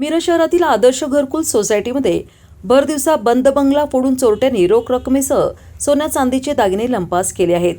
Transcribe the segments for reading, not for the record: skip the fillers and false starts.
मिरज शहरातील आदर्श घरकुल सोसायटीमध्ये भर दिवसा बंद बंगला फोडून चोरट्यांनी रोख रकमेसह सोन्या चांदीचे दागिने लंपास केले आहेत।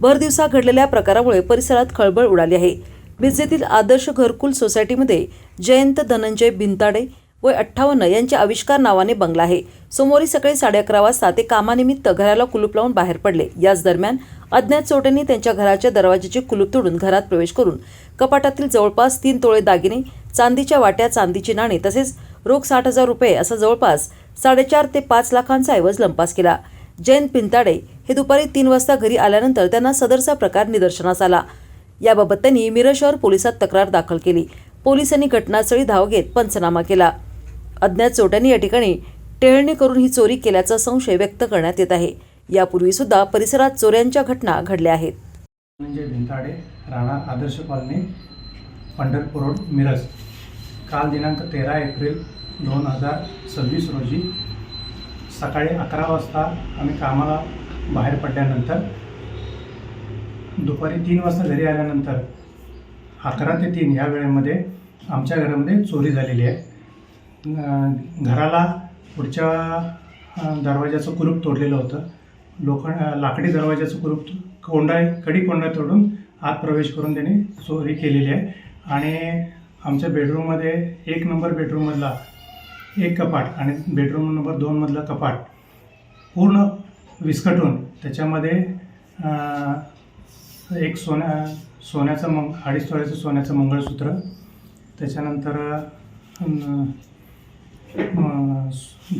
भर दिवसा घडलेल्या प्रकारामुळे परिसरात खळबळ उडाली आहे। मिरज येथील आदर्श घरकुल सोसायटीमध्ये जयंत धनंजय भिंताडे वय 58 यांच्या आविष्कार नावाने बंगला आहे। सोमवारी सकाळी 11:30 वाजता ते कामानिमित्त घराला कुलूप लावून बाहेर पडले। याच दरम्यान अज्ञात चोरट्यांनी त्यांच्या घराच्या दरवाजाचे कुलूप तोडून घरात प्रवेश करून कपाटातील जवळपास 3 तोळे दागिने, चांदीच्या वाट्या, चांदीची नाणी तसेच रोख 60,000 रुपये असा जवळपास 4.5 ते 5 लाखांचा ऐवज लंपास केला। जयंत भिंताडे हे दुपारी 3 वाजता घरी आल्यानंतर त्यांना सदरचा प्रकार निदर्शनास आला। याबाबत त्यांनी मिरज शहर पोलिसात तक्रार दाखल केली। पोलिसांनी घटनास्थळी धाव घेत पंचनामा केला। अज्ञात चोरट्यांनी या ठिकाणी टेहळणी करून ही चोरी केल्याचा संशय व्यक्त करण्यात येत आहे। यापूर्वी सुद्धा परिसरात चोऱ्यांच्या घटना घडल्या आहेत। म्हणजे भिंताडे, राहणार आदर्श कॉलनी, पंढरपूर रोड, मिरज। काल दिनांक 13 एप्रिल 2026 रोजी सकाळी 11 वाजता आम्ही कामाला बाहेर पडल्यानंतर दुपारी 3 वाजता घरी आल्यानंतर 11 ते 3 या वेळेमध्ये आमच्या घरामध्ये चोरी झालेली आहे। घराला पुढच्या दरवाजाचं कुलूप तोडलेलं होतं। लाकडी दरवाजाचं कुलूप कडी कोंडा तोडून आत प्रवेश करून त्यांनी चोरी केलेली आहे। आणि आमच्या बेडरूममध्ये 1 नंबर बेडरूममधला एक कपाट आणि बेडरूम नंबर 2 मधला कपाट पूर्ण विस्कटून त्याच्यामध्ये एक सोन्याचं 2.5 तोळ्याचं सोन्याचं मंगळसूत्र, त्याच्यानंतर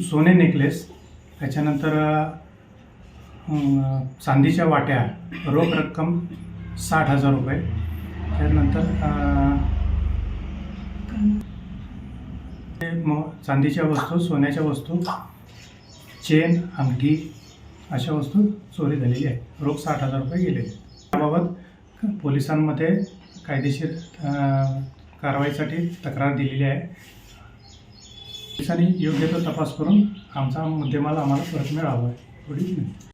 सोने नेकलेस, त्याच्यानंतर चांदीच्या वाट्या, रोख रक्कम 60,000 रुपये, त्यानंतर चांदीच्या वस्तू, सोन्याच्या वस्तू, चेन, अंगठी अशा वस्तू चोरी झालेली आहे। रोख 60,000 रुपये गेलेले। याबाबत पोलिसांमध्ये कायदेशीर कारवाईसाठी तक्रार दिलेली आहे। पोलिसांनी योग्य तो तपास करून आमचा मुद्देमाल आम्हाला परत मिळावा आहे।